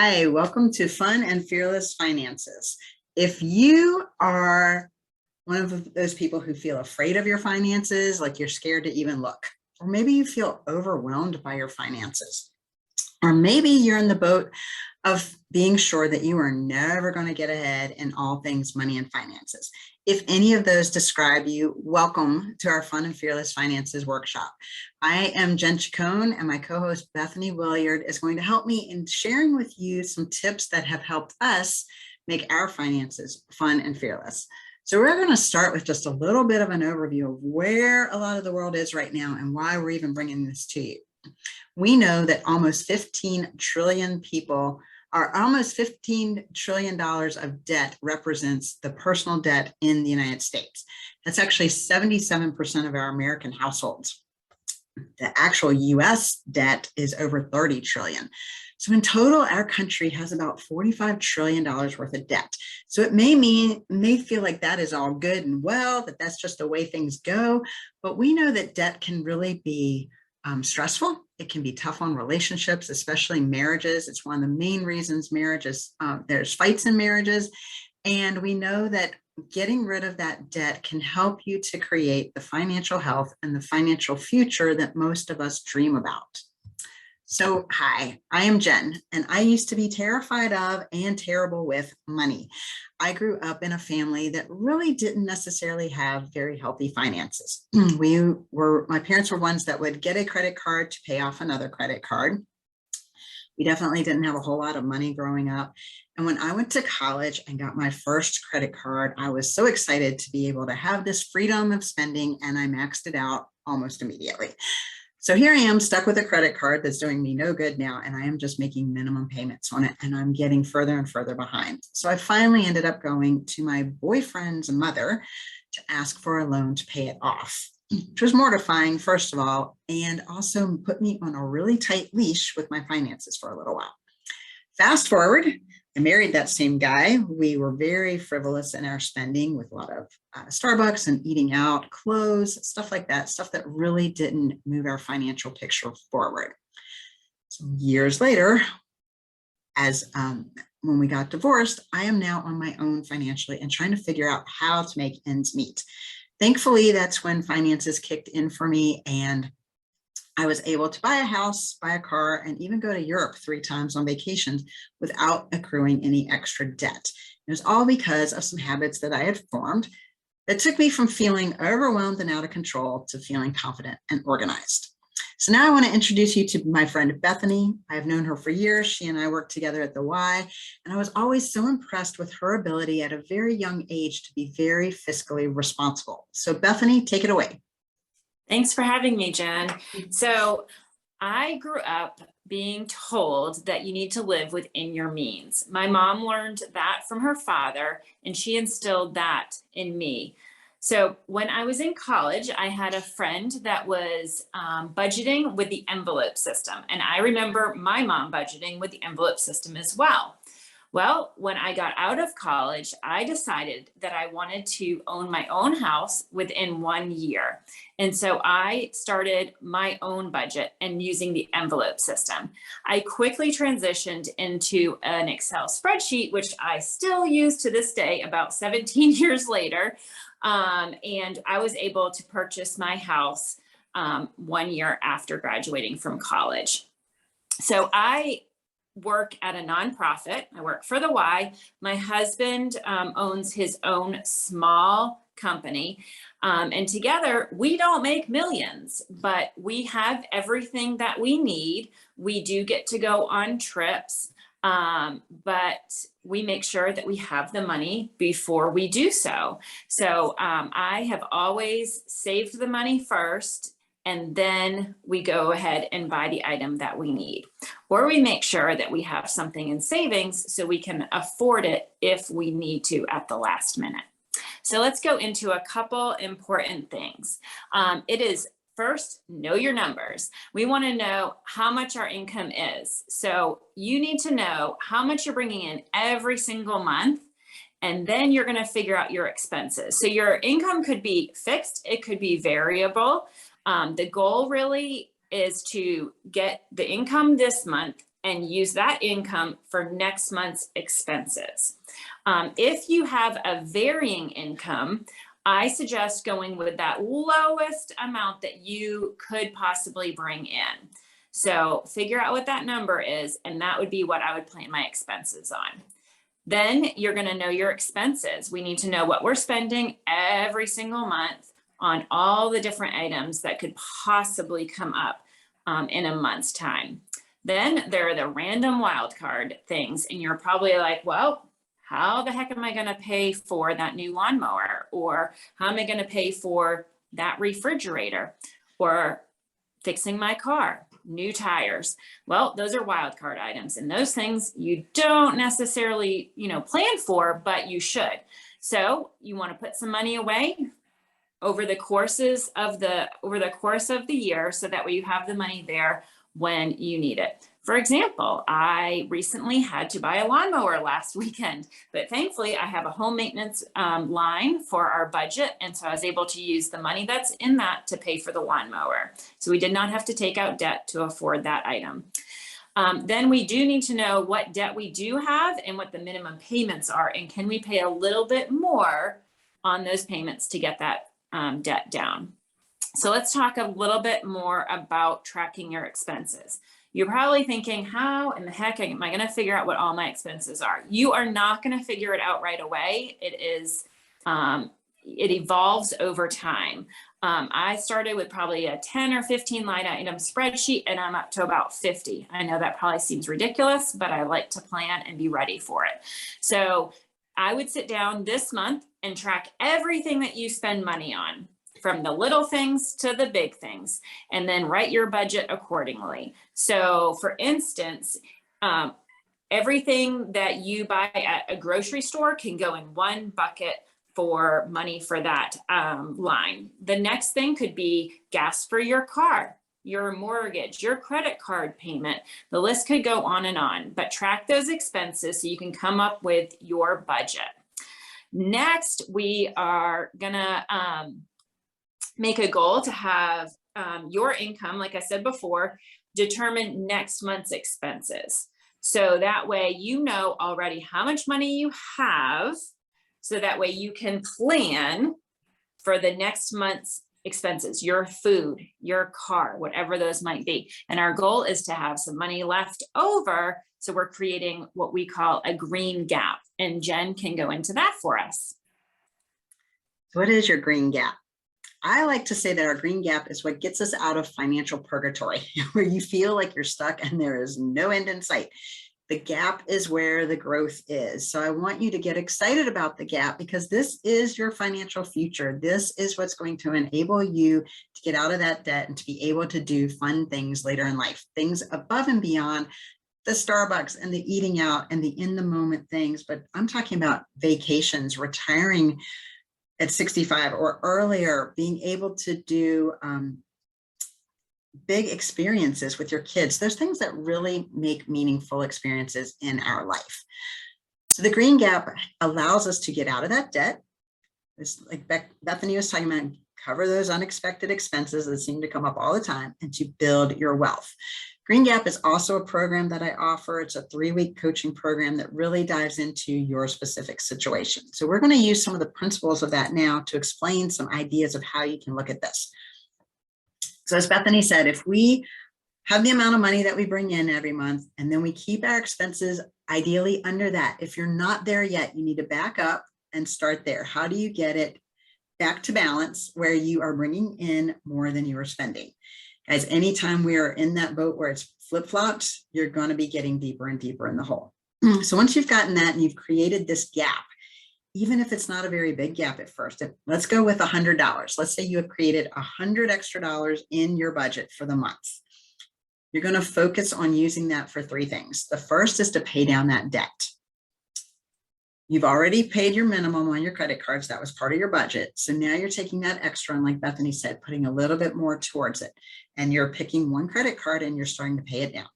Hi, welcome to Fun and Fearless Finances. If you are one of those people who feel afraid of your finances, like you're scared to even look, or maybe you feel overwhelmed by your finances, or maybe you're in the boat of being sure that you are never going to get ahead in all things money and finances. If any of those describe you, welcome to our Fun and Fearless Finances workshop. I am Jen Chacon, and my co-host Bethany Williard is going to help me in sharing with you some tips that have helped us make our finances fun and fearless. So we're going to start with just a little bit of an overview of where a lot of the world is right now and why we're even bringing this to you. We know that almost 15 trillion people are almost $15 trillion of debt represents the personal debt in the United States. That's actually 77% of our American households. The actual US debt is over 30 trillion. So in total, our country has about $45 trillion worth of debt. So it may feel like that is all good and well, that that's just the way things go. But we know that debt can really be stressful. It can be tough on relationships, especially marriages. It's one of the main reasons marriages, there's fights in marriages. And we know that getting rid of that debt can help you to create the financial health and the financial future that most of us dream about. So, hi, I am Jen, and I used to be terrified of and terrible with money. I grew up in a family that really didn't necessarily have very healthy finances. My parents were ones that would get a credit card to pay off another credit card. We definitely didn't have a whole lot of money growing up. And when I went to college and got my first credit card, I was so excited to be able to have this freedom of spending, and I maxed it out almost immediately. So here I am stuck with a credit card that's doing me no good now, and I am just making minimum payments on it, and I'm getting further and further behind. So I finally ended up going to my boyfriend's mother to ask for a loan to pay it off, which was mortifying, first of all, and also put me on a really tight leash with my finances for a little while. Fast forward, I married that same guy. We were very frivolous in our spending with a lot of Starbucks and eating out, clothes, stuff like that, stuff that really didn't move our financial picture forward. So years later, when we got divorced, I am now on my own financially and trying to figure out how to make ends meet. Thankfully, that's when finances kicked in for me, and I was able to buy a house, buy a car, and even go to Europe 3 times on vacations without accruing any extra debt. It was all because of some habits that I had formed that took me from feeling overwhelmed and out of control to feeling confident and organized. So now I want to introduce you to my friend Bethany. I've known her for years. She and I worked together at the Y, and I was always so impressed with her ability at a very young age to be very fiscally responsible. So Bethany, take it away. Thanks for having me, Jen. So I grew up being told that you need to live within your means. My mom learned that from her father, and she instilled that in me. So when I was in college, I had a friend that was budgeting with the envelope system. And I remember my mom budgeting with the envelope system as well. Well, when I got out of college, I decided that I wanted to own my own house within 1 year. And so I started my own budget and using the envelope system. I quickly transitioned into an Excel spreadsheet, which I still use to this day, about 17 years later. And I was able to purchase my house 1 year after graduating from college. So I work at a nonprofit. I work for the Y. My husband owns his own small company. And together, we don't make millions, but we have everything that we need. We do get to go on trips, but we make sure that we have the money before we do so. So I have always saved the money first, and then we go ahead and buy the item that we need. Or we make sure that we have something in savings so we can afford it if we need to at the last minute. So let's go into a couple important things. It is first, know your numbers. We want to know how much our income is. So you need to know how much you're bringing in every single month, and then you're going to figure out your expenses. So your income could be fixed, it could be variable. The goal really is to get the income this month and use that income for next month's expenses. If you have a varying income, I suggest going with that lowest amount that you could possibly bring in. So figure out what that number is, and that would be what I would plan my expenses on. Then you're going to know your expenses. We need to know what we're spending every single month on all the different items that could possibly come up in a month's time. Then there are the random wildcard things, and you're probably like, well, how the heck am I going to pay for that new lawnmower? Or how am I going to pay for that refrigerator? Or fixing my car, new tires? Well, those are wildcard items, and those things you don't necessarily, plan for, but you should. So you want to put some money away over the course of the year, so that way you have the money there when you need it. For example, I recently had to buy a lawnmower last weekend, but thankfully I have a home maintenance line for our budget. And so I was able to use the money that's in that to pay for the lawnmower. So we did not have to take out debt to afford that item. Then we do need to know what debt we do have and what the minimum payments are. And can we pay a little bit more on those payments to get that debt down? So let's talk a little bit more about tracking your expenses. You're probably thinking, how in the heck am I going to figure out what all my expenses are? You are not going to figure it out right away. It evolves over time. I started with probably a 10 or 15 line item spreadsheet, and I'm up to about 50. I know that probably seems ridiculous, but I like to plan and be ready for it. So I would sit down this month and track everything that you spend money on, from the little things to the big things, and then write your budget accordingly. So for instance, everything that you buy at a grocery store can go in one bucket for money for that line. The next thing could be gas for your car, your mortgage, your credit card payment. The list could go on, but track those expenses so you can come up with your budget. Next, we are gonna make a goal to have your income, like I said before, determine next month's expenses. So that way you know already how much money you have, so that way you can plan for the next month's expenses, your food, your car, whatever those might be. And our goal is to have some money left over. So we're creating what we call a green gap. And Jen can go into that for us. What is your green gap? I like to say that our green gap is what gets us out of financial purgatory, where you feel like you're stuck and there is no end in sight. The gap is where the growth is. So I want you to get excited about the gap, because this is your financial future. This is what's going to enable you to get out of that debt and to be able to do fun things later in life, things above and beyond the Starbucks and the eating out and the in the moment things. But I'm talking about vacations, retiring at 65 or earlier, being able to do big experiences with your kids. There's things that really make meaningful experiences in our life. So the green gap allows us to get out of that debt. It's like Bethany was talking about, cover those unexpected expenses that seem to come up all the time, and to build your wealth. Green Gap is also a program that I offer. It's a 3-week coaching program that really dives into your specific situation. So we're going to use some of the principles of that now to explain some ideas of how you can look at this. So as Bethany said, if we have the amount of money that we bring in every month, and then we keep our expenses ideally under that. If you're not there yet, you need to back up and start there. How do you get it back to balance where you are bringing in more than you are spending? Guys, anytime we are in that boat where it's flip-flopped, you're going to be getting deeper and deeper in the hole. So once you've gotten that and you've created this gap, even if it's not a very big gap at first, let's go with $100. Let's say you have created $100 extra in your budget for the month. You're going to focus on using that for 3 things. The first is to pay down that debt. You've already paid your minimum on your credit cards. That was part of your budget. So now you're taking that extra, and like Bethany said, putting a little bit more towards it. And you're picking one credit card and you're starting to pay it down.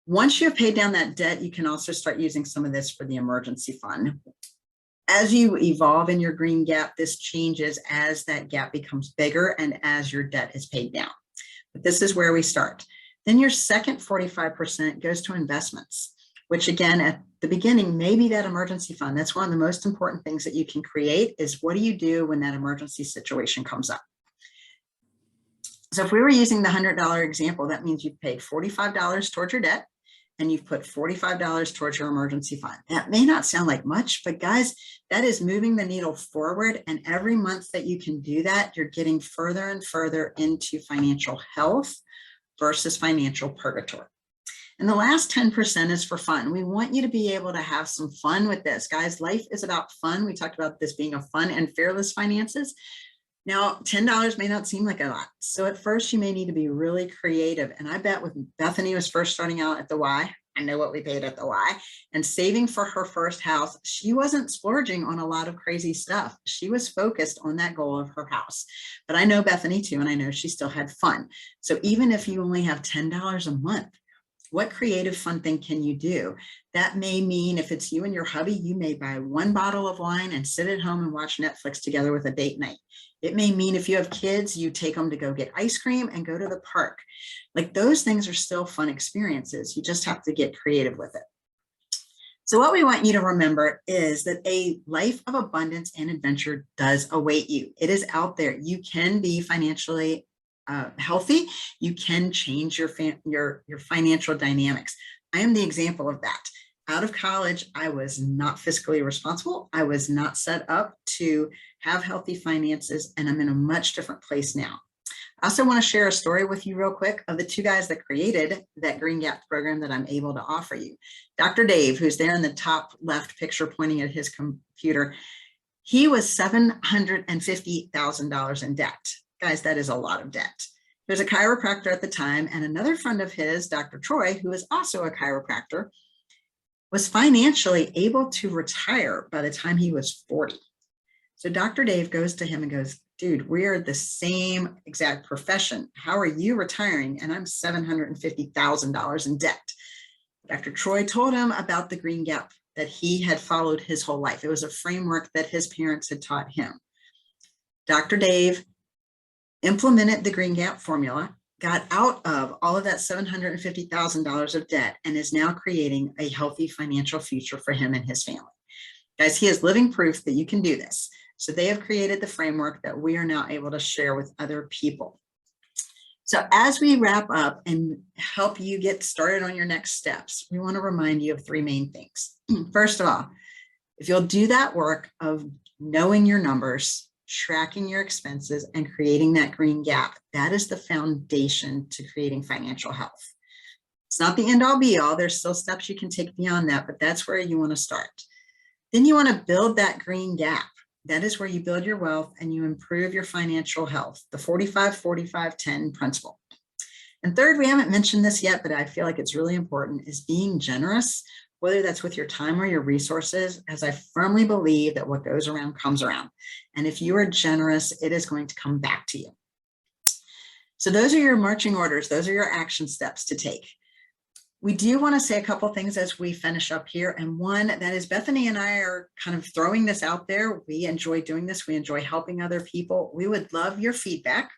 Once you have paid down that debt, you can also start using some of this for the emergency fund. As you evolve in your green gap, this changes as that gap becomes bigger and as your debt is paid down. But this is where we start. Then your second 45% goes to investments, which again, at the beginning, maybe that emergency fund. That's one of the most important things that you can create is what do you do when that emergency situation comes up? So if we were using the $100 example, that means you've paid $45 towards your debt and you've put $45 towards your emergency fund. That may not sound like much, but guys, that is moving the needle forward. And every month that you can do that, you're getting further and further into financial health versus financial purgatory. And the last 10% is for fun. We want you to be able to have some fun with this. Guys, life is about fun. We talked about this being a fun and fearless finances. Now, $10 may not seem like a lot. So at first you may need to be really creative. And I bet when Bethany was first starting out at the Y, I know what we paid at the Y, and saving for her first house, she wasn't splurging on a lot of crazy stuff. She was focused on that goal of her house. But I know Bethany too, and I know she still had fun. So even if you only have $10 a month, what creative fun thing can you do? That may mean if it's you and your hubby, you may buy one bottle of wine and sit at home and watch Netflix together with a date night. It may mean if you have kids, you take them to go get ice cream and go to the park. Like those things are still fun experiences. You just have to get creative with it. So what we want you to remember is that a life of abundance and adventure does await you. It is out there. You can be financially healthy. You can change your financial dynamics. I am the example of that. Out of college, I was not fiscally responsible. I was not set up to have healthy finances, and I'm in a much different place now. I also want to share a story with you real quick of the two guys that created that Green Gap program that I'm able to offer you. Dr. Dave, who's there in the top left picture pointing at his computer, he was $750,000 in debt. Guys, that is a lot of debt. He was a chiropractor at the time, and another friend of his, Dr. Troy, who is also a chiropractor, was financially able to retire by the time he was 40. So Dr. Dave goes to him and goes, dude, we are the same exact profession. How are you retiring? And I'm $750,000 in debt. Dr. Troy told him about the Green Gap that he had followed his whole life. It was a framework that his parents had taught him. Dr. Dave implemented the Green Gap formula, got out of all of that $750,000 of debt, and is now creating a healthy financial future for him and his family. Guys, he is living proof that you can do this. So they have created the framework that we are now able to share with other people. So as we wrap up and help you get started on your next steps, we want to remind you of three main things. First of all, if you'll do that work of knowing your numbers, tracking your expenses, and creating that green gap, that is the foundation to creating financial health. It's not the end all be all. There's still steps you can take beyond that, but that's where you want to start. Then you want to build that green gap. That is where you build your wealth and you improve your financial health, the 45-45-10 principle. And third, we haven't mentioned this yet, but I feel like it's really important, is being generous, whether that's with your time or your resources, as I firmly believe that what goes around comes around. And if you are generous, it is going to come back to you. So those are your marching orders. Those are your action steps to take. We do want to say a couple things as we finish up here. And one, that is Bethany and I are kind of throwing this out there. We enjoy doing this. We enjoy helping other people. We would love your feedback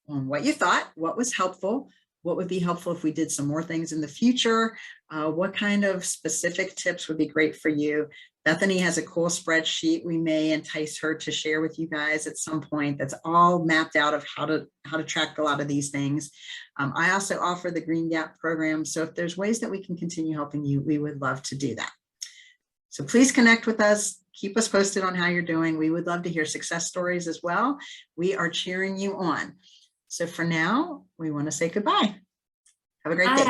on what you thought, what was helpful, what would be helpful if we did some more things in the future, what kind of specific tips would be great for you. Bethany has a cool spreadsheet we may entice her to share with you guys at some point that's all mapped out of how to track a lot of these things. I also offer the Green Gap program. So if there's ways that we can continue helping you, we would love to do that. So please connect with us. Keep us posted on how you're doing. We would love to hear success stories as well. We are cheering you on. So for now, we want to say goodbye. Have a great day.